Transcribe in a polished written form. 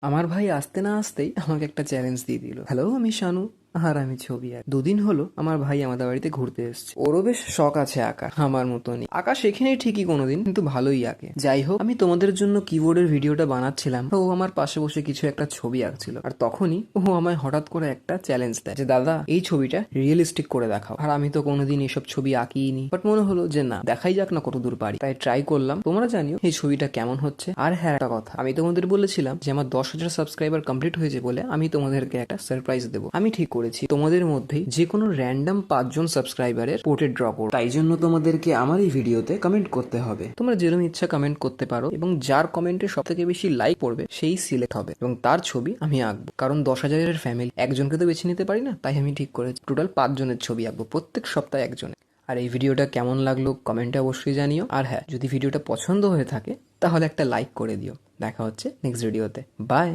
আমার ভাই আসতে না আসতেই আমাকে একটা চ্যালেঞ্জ দিয়ে দিল। হ্যালো, আমি শানু আর আমি ছবি আঁকি। দুদিন হলো আমার ভাই আমাদের বাড়িতে ঘুরতে এসেছে। ওরও বেশ শখ আছে আঁকা, আমার মতনই। আঁকা শেখেনি ঠিকই কোনোদিন, কিন্তু ভালোই আঁকে। যাই হোক, আমি তোমাদের জন্য কিবোর্ডের ভিডিওটা বানাচ্ছিলাম, তো ও আমার পাশে বসে কিছু একটা ছবি আঁকছিল। আর তখনই ও আমায় হঠাৎ করে একটা চ্যালেঞ্জ দেয় যে দাদা, এই ছবিটা রিয়েলিস্টিক করে দেখাও। আর আমি তো কোনোদিন এসব ছবি আঁকিনি, বাট মনে হলো যে না, দেখাই যাক না কত দূর পারি। তাই ট্রাই করলাম। তোমরা জানিও এই ছবিটা কেমন হচ্ছে। আর হ্যাঁ, একটা কথা, আমি তোমাদের বলেছিলাম যে আমার 10,000 সাবস্ক্রাইবার কমপ্লিট হয়েছে বলে আমি তোমাদেরকে একটা সারপ্রাইজ দেবো। আমি ঠিক করেছি, তোমাদের মধ্যেই যে কোনো র্যান্ডম 5 জন সাবস্ক্রাইবারের পোর্ট্রেট ড্র করো। তাই জন্য তোমাদেরকে আমার এই ভিডিওতে কমেন্ট করতে হবে। তোমরা যেরকম ইচ্ছা কমেন্ট করতে পারো, এবং যার কমেন্টে সব থেকে বেশি লাইক পড়বে সেই সিলেক্ট হবে, এবং তার ছবি আমি আঁকবো। কারণ 10,000-এর ফ্যামিলি, একজনকে তো বেছে নিতে পারি না। তাই আমি ঠিক করেছি টোটাল 5 জনের ছবি আঁকবো, প্রত্যেক সপ্তাহে একজনের। আর এই ভিডিওটা কেমন লাগলো কমেন্টে অবশ্যই জানিও। আর হ্যাঁ, যদি ভিডিওটা পছন্দ হয়ে থাকে তাহলে একটা লাইক করে দিও। দেখা হচ্ছে নেক্সট ভিডিওতে। বাই।